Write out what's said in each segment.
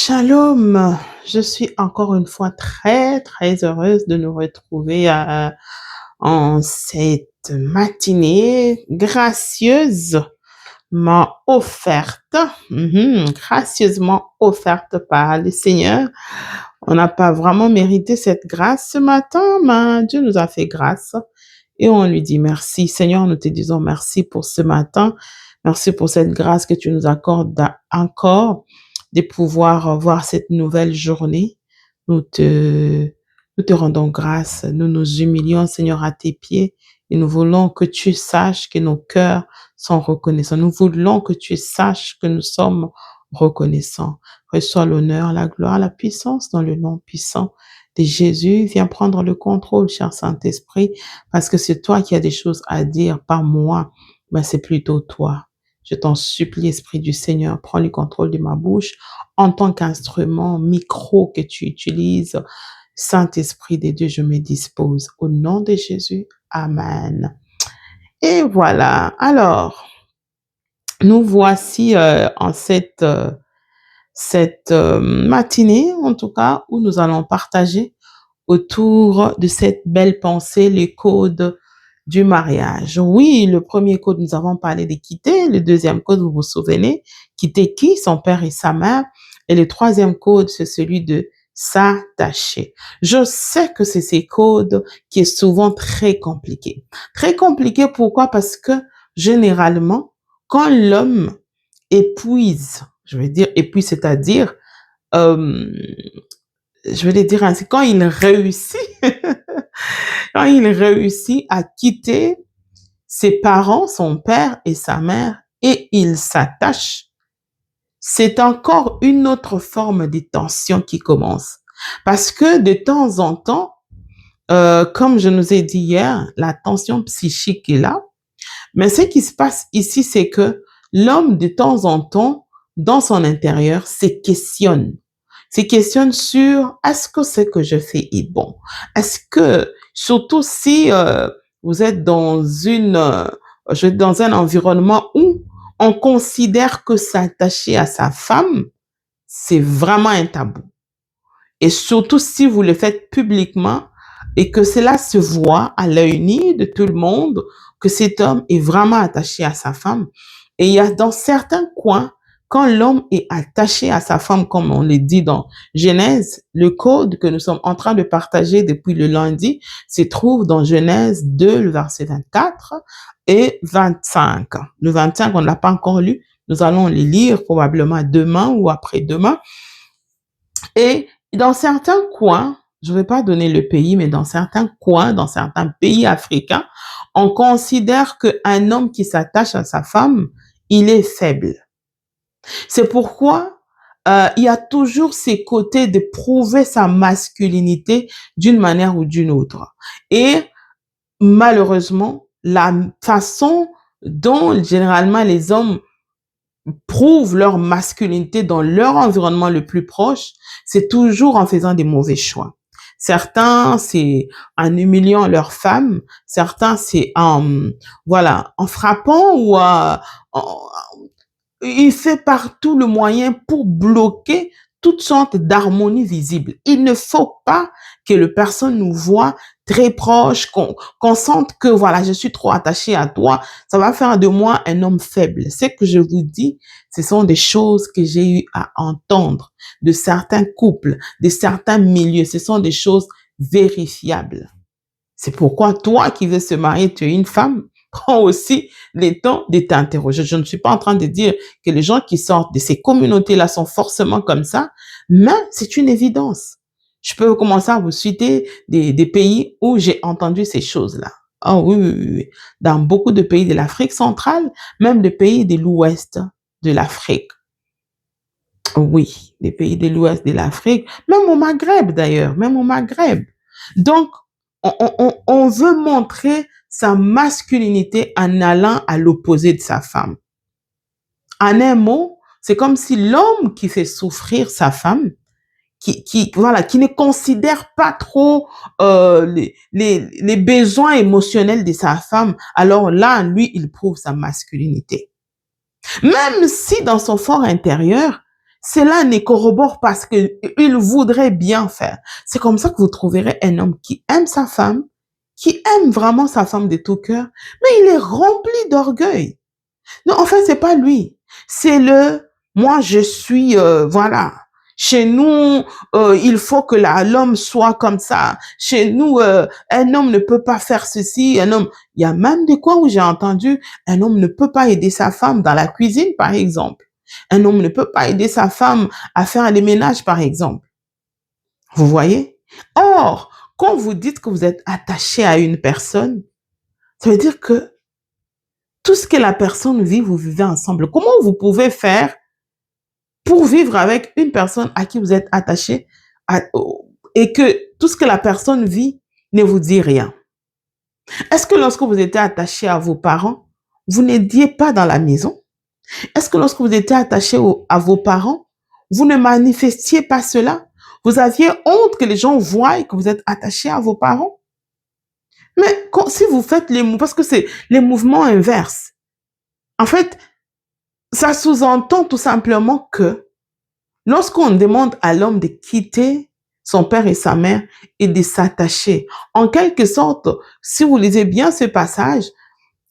Shalom, je suis encore une fois très heureuse de nous retrouver en cette matinée gracieusement offerte, gracieusement offerte par le Seigneur. On n'a pas vraiment mérité cette grâce ce matin, mais Dieu nous a fait grâce et on lui dit merci. Seigneur, nous te disons merci pour ce matin. Merci pour cette grâce que tu nous accordes encore de pouvoir voir cette nouvelle journée. Nous te rendons grâce. Nous nous humilions, Seigneur, à tes pieds et nous voulons que tu saches que nos cœurs sont reconnaissants. Nous voulons que tu saches que nous sommes reconnaissants. Reçois l'honneur, la gloire, la puissance dans le nom puissant de Jésus. Viens prendre le contrôle, cher Saint-Esprit, parce que c'est toi qui as des choses à dire, pas moi. Ben, c'est plutôt toi. Je t'en supplie, Esprit du Seigneur, prends le contrôle de ma bouche en tant qu'instrument, micro que tu utilises. Saint-Esprit de Dieu, je me dispose. Au nom de Jésus, Amen. Et voilà. Alors, nous voici en cette matinée, en tout cas, où nous allons partager autour de cette belle pensée, les codes du mariage. Oui, le premier code, nous avons parlé de quitter. Le deuxième code, vous vous souvenez, quitter qui? Son père et sa mère. Et le troisième code, c'est celui de s'attacher. Je sais que c'est ces codes qui est souvent très compliqué. Très compliqué, pourquoi? Parce que généralement, quand l'homme épuise, c'est-à-dire, je vais le dire ainsi, quand il réussit, quand il réussit à quitter ses parents, son père et sa mère, et il s'attache, c'est encore une autre forme de tension qui commence. Parce que de temps en temps, comme je nous ai dit hier, la tension psychique est là. Mais ce qui se passe ici, c'est que l'homme, de temps en temps, dans son intérieur, se questionne sur est-ce que ce que je fais est bon? Est-ce que, surtout si vous êtes dans dans un environnement où on considère que s'attacher à sa femme, c'est vraiment un tabou. Et surtout si vous le faites publiquement et que cela se voit à l'œil nu de tout le monde, que cet homme est vraiment attaché à sa femme. Et il y a dans certains coins, quand l'homme est attaché à sa femme, comme on le dit dans Genèse, le code que nous sommes en train de partager depuis le lundi se trouve dans Genèse 2, le verset 24 et 25. Le 25, on ne l'a pas encore lu. Nous allons le lire probablement demain ou après-demain. Et dans certains coins, je ne vais pas donner le pays, mais dans certains coins, dans certains pays africains, on considère qu'un homme qui s'attache à sa femme, il est faible. C'est pourquoi il y a toujours ces côtés de prouver sa masculinité d'une manière ou d'une autre. Et malheureusement, la façon dont généralement les hommes prouvent leur masculinité dans leur environnement le plus proche, c'est toujours en faisant des mauvais choix. Certains, c'est en humiliant leur femme. Certains, c'est en frappant ou il fait partout le moyen pour bloquer toutes sortes d'harmonie visible. Il ne faut pas que le personne nous voit très proche, qu'on sente que voilà, je suis trop attachée à toi. Ça va faire de moi un homme faible. Ce que je vous dis, ce sont des choses que j'ai eu à entendre de certains couples, de certains milieux. Ce sont des choses vérifiables. C'est pourquoi toi qui veux se marier, tu es une femme, prends aussi le temps de t'interroger. Je ne suis pas en train de dire que les gens qui sortent de ces communautés-là sont forcément comme ça, mais c'est une évidence. Je peux commencer à vous citer des pays où j'ai entendu ces choses-là. Ah oui. Dans beaucoup de pays de l'Afrique centrale, même des pays de l'ouest de l'Afrique. Oui, des pays de l'ouest de l'Afrique, même au Maghreb d'ailleurs, même au Maghreb. Donc, on veut montrer sa masculinité en allant à l'opposé de sa femme. En un mot, c'est comme si l'homme qui fait souffrir sa femme, qui ne considère pas trop les besoins émotionnels de sa femme, alors là, lui, il prouve sa masculinité. Même si dans son fort intérieur, cela ne corrobore pas ce qu'il voudrait bien faire. C'est comme ça que vous trouverez un homme qui aime sa femme, qui aime vraiment sa femme de tout cœur, mais il est rempli d'orgueil. Non, en fait, c'est pas lui. C'est moi, je suis, voilà. Chez nous, il faut que l'homme soit comme ça. Chez nous, un homme ne peut pas faire ceci. Il y a même des coins où j'ai entendu, un homme ne peut pas aider sa femme dans la cuisine, par exemple. Un homme ne peut pas aider sa femme à faire les ménages, par exemple. Vous voyez? Or, quand vous dites que vous êtes attaché à une personne, ça veut dire que tout ce que la personne vit, vous vivez ensemble. Comment vous pouvez faire pour vivre avec une personne à qui vous êtes attaché et que tout ce que la personne vit ne vous dit rien? Est-ce que lorsque vous étiez attaché à vos parents, vous n'aidiez pas dans la maison? Est-ce que lorsque vous étiez attaché à vos parents, vous ne manifestiez pas cela? Vous aviez honte que les gens voient que vous êtes attaché à vos parents? Mais si vous faites les mouvements, parce que c'est les mouvements inverses, en fait, ça sous-entend tout simplement que lorsqu'on demande à l'homme de quitter son père et sa mère et de s'attacher, en quelque sorte, si vous lisez bien ce passage,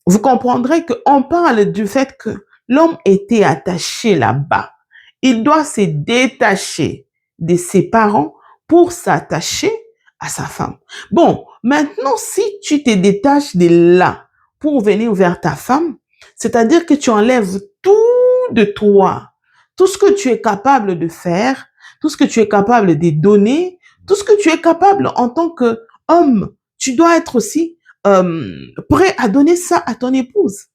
vous comprendrez qu'on parle du fait que l'homme était attaché là-bas. Il doit se détacher de ses parents pour s'attacher à sa femme. Bon, maintenant, si tu te détaches de là pour venir vers ta femme, c'est-à-dire que tu enlèves tout de toi, tout ce que tu es capable de faire, tout ce que tu es capable de donner, tout ce que tu es capable en tant qu'homme, tu dois être aussi prêt à donner ça à ton épouse.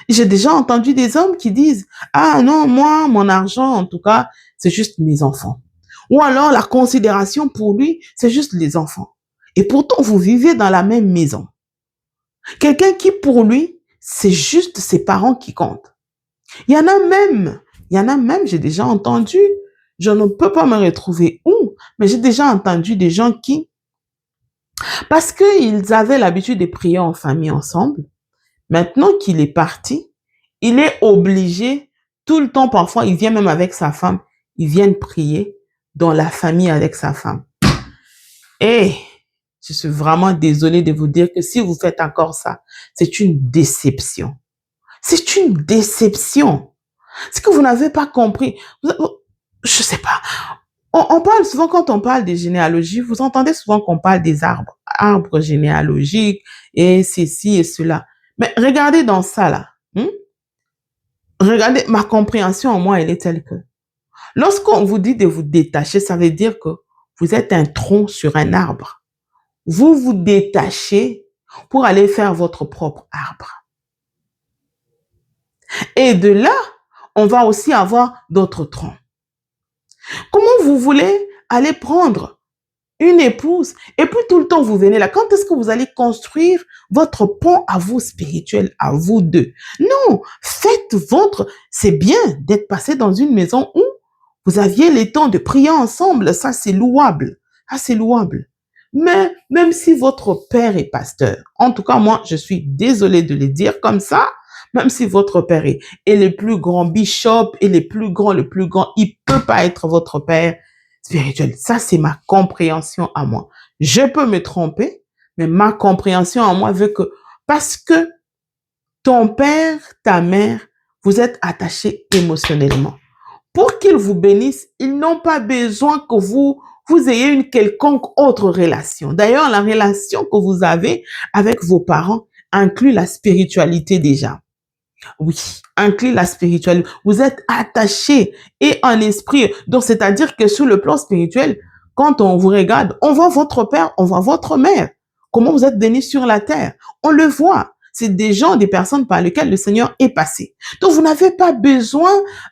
J'ai déjà entendu des hommes qui disent, ah non, moi, mon argent, en tout cas, c'est juste mes enfants. Ou alors, la considération pour lui, c'est juste les enfants. Et pourtant, vous vivez dans la même maison. Quelqu'un qui, pour lui, c'est juste ses parents qui comptent. Il y en a même, j'ai déjà entendu, je ne peux pas me retrouver où, mais j'ai déjà entendu des gens qui, parce qu'ils avaient l'habitude de prier en famille ensemble, maintenant qu'il est parti, il est obligé, tout le temps, parfois, il vient même avec sa femme, ils viennent prier dans la famille avec sa femme. Et je suis vraiment désolée de vous dire que si vous faites encore ça, c'est une déception. C'est une déception. C'est que vous n'avez pas compris. Je sais pas. On parle souvent, quand on parle des généalogies, vous entendez souvent qu'on parle des arbres généalogiques et ceci et cela. Mais regardez dans ça là. Regardez, ma compréhension en moi, elle est telle que lorsqu'on vous dit de vous détacher, ça veut dire que vous êtes un tronc sur un arbre. Vous vous détachez pour aller faire votre propre arbre. Et de là, on va aussi avoir d'autres troncs. Comment vous voulez aller prendre une épouse et puis tout le temps vous venez là? Quand est-ce que vous allez construire votre pont à vous spirituel, à vous deux? Non, faites c'est bien d'être passé dans une maison où vous aviez les temps de prier ensemble, ça c'est louable. Ah, c'est louable. Mais même si votre père est pasteur, en tout cas moi je suis désolée de le dire comme ça, même si votre père est le plus grand bishop et le plus grand, il peut pas être votre père spirituel. Ça c'est ma compréhension à moi. Je peux me tromper, mais ma compréhension à moi veut que, parce que ton père, ta mère, vous êtes attachés émotionnellement. Pour qu'ils vous bénissent, ils n'ont pas besoin que vous ayez une quelconque autre relation. D'ailleurs, la relation que vous avez avec vos parents inclut la spiritualité déjà. Oui, inclut la spiritualité. Vous êtes attachés et en esprit. Donc, c'est-à-dire que sur le plan spirituel, quand on vous regarde, on voit votre père, on voit votre mère. Comment vous êtes bénis sur la terre. On le voit. C'est des gens, des personnes par lesquelles le Seigneur est passé. Donc, vous n'avez pas besoin...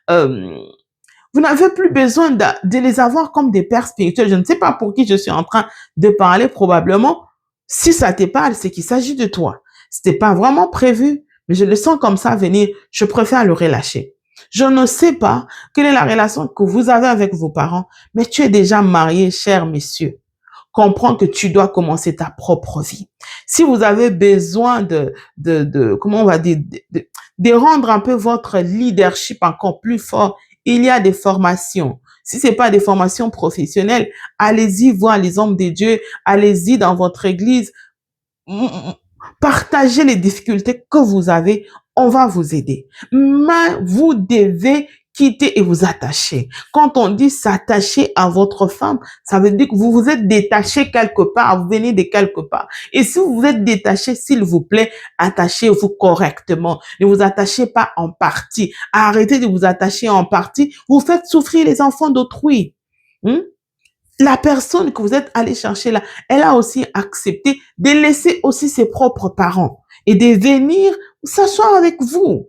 vous n'avez plus besoin de les avoir comme des pères spirituels. Je ne sais pas pour qui je suis en train de parler, probablement. Si ça te parle, c'est qu'il s'agit de toi. C'était pas vraiment prévu, mais je le sens comme ça venir. Je préfère le relâcher. Je ne sais pas quelle est la relation que vous avez avec vos parents, mais tu es déjà marié, cher messieurs. Comprends que tu dois commencer ta propre vie. Si vous avez besoin comment on va dire, de rendre un peu votre leadership encore plus fort il y a des formations. Si c'est pas des formations professionnelles, allez-y voir les hommes de Dieu, allez-y dans votre église, partagez les difficultés que vous avez, on va vous aider. Mais vous devez quitter et vous attacher. Quand on dit s'attacher à votre femme, ça veut dire que vous vous êtes détaché quelque part, vous venez de quelque part. Et si vous vous êtes détaché, s'il vous plaît, attachez-vous correctement. Ne vous attachez pas en partie. Arrêtez de vous attacher en partie. Vous faites souffrir les enfants d'autrui. La personne que vous êtes allé chercher là, elle a aussi accepté de laisser aussi ses propres parents et de venir s'asseoir avec vous.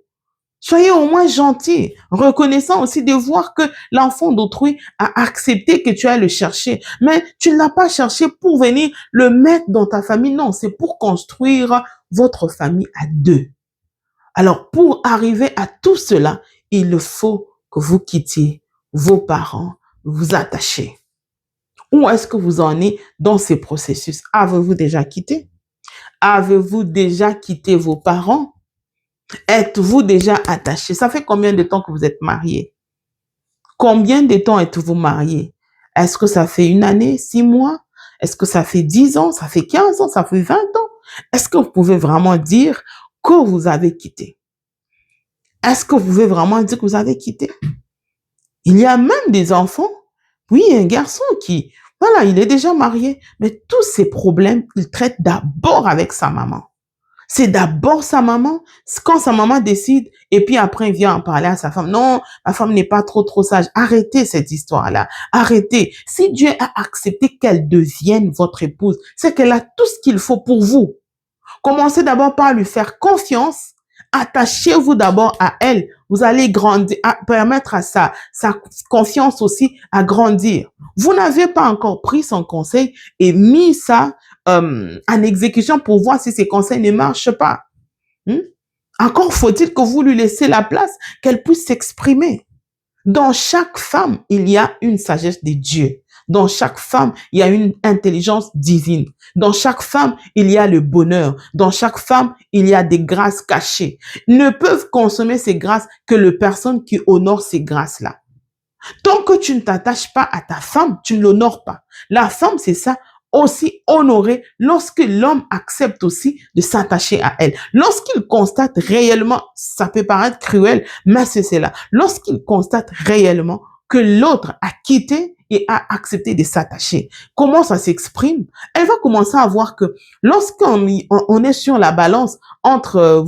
Soyez au moins gentil, reconnaissant aussi de voir que l'enfant d'autrui a accepté que tu ailles le chercher. Mais tu ne l'as pas cherché pour venir le mettre dans ta famille. Non, c'est pour construire votre famille à deux. Alors, pour arriver à tout cela, il faut que vous quittiez vos parents, vous attachez. Où est-ce que vous en êtes dans ces processus? Avez-vous déjà quitté? Avez-vous déjà quitté vos parents? Êtes-vous déjà attaché? Ça fait combien de temps que vous êtes mariés? Combien de temps êtes-vous mariés? Est-ce que ça fait 1 année, 6 mois? Est-ce que ça fait 10 ans? Ça fait 15 ans? Ça fait 20 ans? Est-ce que vous pouvez vraiment dire que vous avez quitté? Est-ce que vous pouvez vraiment dire que vous avez quitté? Il y a même des enfants, oui, un garçon qui, voilà, il est déjà marié, mais tous ses problèmes, il traite d'abord avec sa maman. C'est d'abord sa maman. Quand sa maman décide, et puis après, il vient en parler à sa femme. Non, ma femme n'est pas trop sage. Arrêtez cette histoire-là. Arrêtez. Si Dieu a accepté qu'elle devienne votre épouse, c'est qu'elle a tout ce qu'il faut pour vous. Commencez d'abord par lui faire confiance. Attachez-vous d'abord à elle. Vous allez grandir, permettre à sa confiance aussi à grandir. Vous n'avez pas encore pris son conseil et mis ça en exécution pour voir si ces conseils ne marchent pas. Encore faut-il que vous lui laissez la place, qu'elle puisse s'exprimer. Dans chaque femme, il y a une sagesse de Dieu. Dans chaque femme, il y a une intelligence divine. Dans chaque femme, il y a le bonheur. Dans chaque femme, il y a des grâces cachées. Ne peuvent consommer ces grâces que les personnes qui honorent ces grâces-là. Tant que tu ne t'attaches pas à ta femme, tu ne l'honores pas. La femme, c'est ça, aussi honorer lorsque l'homme accepte aussi de s'attacher à elle. Lorsqu'il constate réellement, ça peut paraître cruel, mais c'est cela. Lorsqu'il constate réellement que l'autre a quitté et a accepté de s'attacher. Comment ça s'exprime? Elle va commencer à voir que lorsqu'on est sur la balance entre,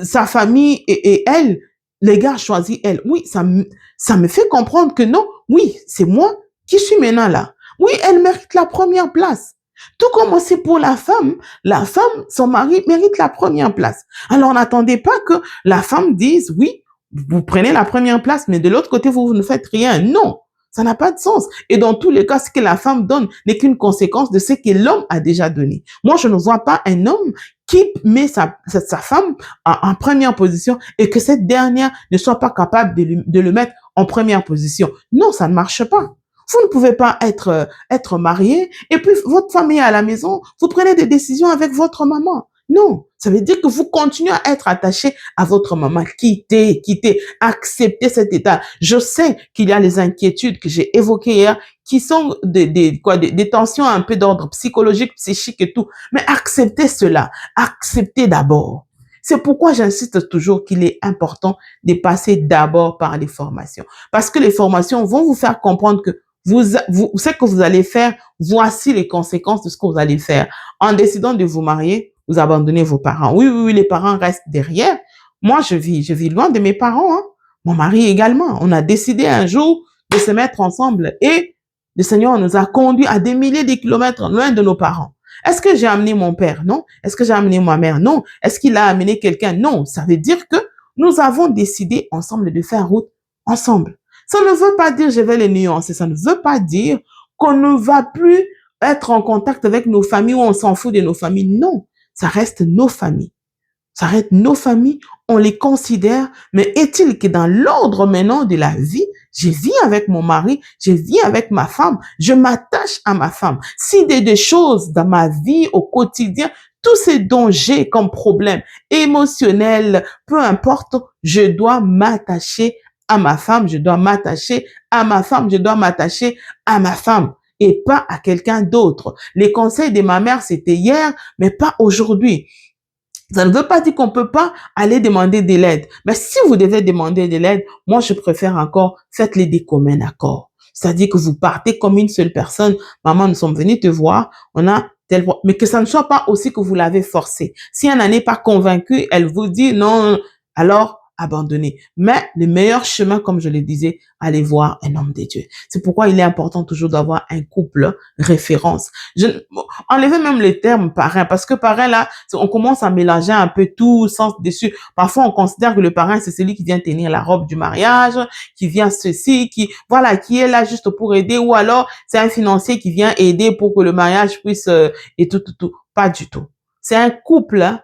sa famille et elle, les gars choisissent elle. Oui, ça me fait comprendre que non, oui, c'est moi qui suis maintenant là. Oui, elle mérite la première place. Tout comme aussi pour la femme, son mari mérite la première place. Alors n'attendez pas que la femme dise, oui, vous prenez la première place, mais de l'autre côté, vous ne faites rien. Non, ça n'a pas de sens. Et dans tous les cas, ce que la femme donne n'est qu'une conséquence de ce que l'homme a déjà donné. Moi, je ne vois pas un homme qui met sa femme en première position et que cette dernière ne soit pas capable de le mettre en première position. Non, ça ne marche pas. Vous ne pouvez pas être marié et puis votre famille est à la maison, vous prenez des décisions avec votre maman. Non, ça veut dire que vous continuez à être attaché à votre maman. Quittez, acceptez cet état. Je sais qu'il y a les inquiétudes que j'ai évoquées hier qui sont des tensions un peu d'ordre psychologique, psychique et tout. Mais acceptez cela. Acceptez d'abord. C'est pourquoi j'insiste toujours qu'il est important de passer d'abord par les formations. Parce que les formations vont vous faire comprendre que ce que vous allez faire, voici les conséquences de ce que vous allez faire. En décidant de vous marier, vous abandonnez vos parents. Oui, les parents restent derrière. Moi, je vis loin de mes parents, hein. Mon mari également. On a décidé un jour de se mettre ensemble et le Seigneur nous a conduits à des milliers de kilomètres loin de nos parents. Est-ce que j'ai amené mon père? Non. Est-ce que j'ai amené ma mère? Non. Est-ce qu'il a amené quelqu'un? Non. Ça veut dire que nous avons décidé ensemble de faire route ensemble. Ça ne veut pas dire, je vais les nuancer, ça ne veut pas dire qu'on ne va plus être en contact avec nos familles ou on s'en fout de nos familles. Non, ça reste nos familles. Ça reste nos familles, on les considère, mais est-il que dans l'ordre maintenant de la vie, je vis avec mon mari, je vis avec ma femme, je m'attache à ma femme. Si des choses dans ma vie au quotidien, tous ces dont j'ai comme problème émotionnel, peu importe, je dois m'attacher à ma femme, je dois m'attacher à ma femme, je dois m'attacher à ma femme et pas à quelqu'un d'autre. Les conseils de ma mère, c'était hier, mais pas aujourd'hui. Ça ne veut pas dire qu'on peut pas aller demander de l'aide. Mais si vous devez demander de l'aide, moi, je préfère encore, faites-les des communs accords. C'est-à-dire que vous partez comme une seule personne. Maman, nous sommes venus te voir. On a tel, mais que ça ne soit pas aussi que vous l'avez forcé. Si elle n'en est pas convaincue, elle vous dit non, alors abandonnez. Mais le meilleur chemin, comme je le disais, allez voir un homme de Dieu. C'est pourquoi il est important toujours d'avoir un couple référence. Enlevez même les termes parrain, parce que parrain, là, on commence à mélanger un peu tout, sens dessus. Parfois, on considère que le parrain, c'est celui qui vient tenir la robe du mariage, qui vient ceci, voilà, qui est là juste pour aider, ou alors, c'est un financier qui vient aider pour que le mariage puisse, et tout. Pas du tout. C'est un couple, hein,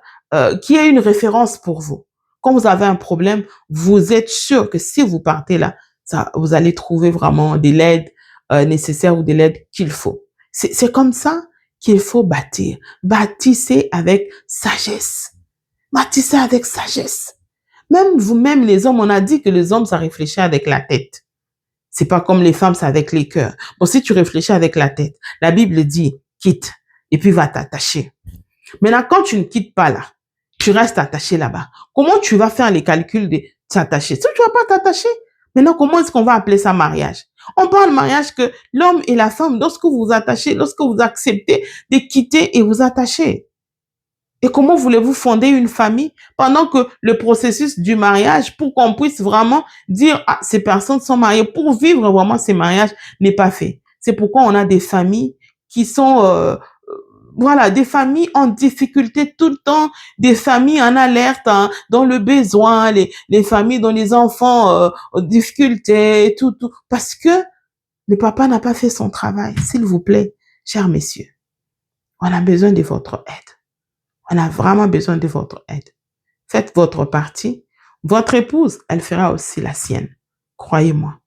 qui est une référence pour vous. Quand vous avez un problème, vous êtes sûr que si vous partez là, vous allez trouver vraiment de l'aide nécessaire ou de l'aide qu'il faut. C'est comme ça qu'il faut bâtir. Bâtissez avec sagesse. Bâtissez avec sagesse. Même vous-même, les hommes, on a dit que les hommes, ça réfléchit avec la tête. C'est pas comme les femmes, c'est avec les cœurs. Bon, si tu réfléchis avec la tête, la Bible dit, quitte, et puis va t'attacher. Maintenant, quand tu ne quittes pas là, tu restes attaché là-bas. Comment tu vas faire les calculs de t'attacher? Si tu vas pas t'attacher, maintenant, comment est-ce qu'on va appeler ça mariage? On parle mariage que l'homme et la femme, lorsque vous vous attachez, lorsque vous acceptez de quitter et vous attacher. Et comment voulez-vous fonder une famille pendant que le processus du mariage, pour qu'on puisse vraiment dire, ah, ces personnes sont mariées, pour vivre vraiment ces mariages, n'est pas fait. C'est pourquoi on a des familles qui sont, voilà, des familles en difficulté tout le temps, des familles en alerte, hein, dans le besoin, les familles dont les enfants en difficulté, tout, parce que le papa n'a pas fait son travail. S'il vous plaît, chers messieurs, on a besoin de votre aide. On a vraiment besoin de votre aide. Faites votre partie. Votre épouse, elle fera aussi la sienne. Croyez-moi.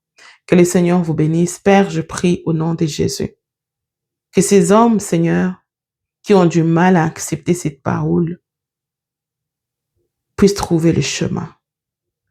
Que le Seigneur vous bénisse. Père, je prie au nom de Jésus. Que ces hommes, Seigneur, qui ont du mal à accepter cette parole, puissent trouver le chemin.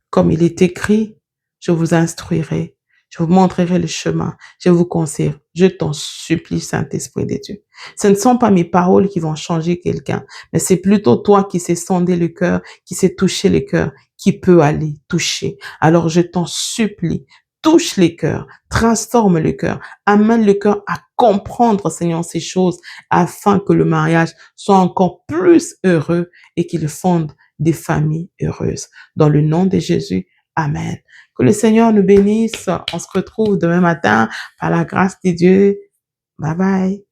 Comme il est écrit, je vous instruirai, je vous montrerai le chemin, je vous conseille. Je t'en supplie, Saint-Esprit de Dieu. Ce ne sont pas mes paroles qui vont changer quelqu'un, mais c'est plutôt toi qui sais sonder le cœur, qui sais toucher le cœur, qui peut aller toucher. Alors je t'en supplie, touche les cœurs, transforme le cœur, amène le cœur à comprendre, Seigneur, ces choses, afin que le mariage soit encore plus heureux et qu'il fonde des familles heureuses. Dans le nom de Jésus, Amen. Que le Seigneur nous bénisse. On se retrouve demain matin par la grâce de Dieu. Bye bye.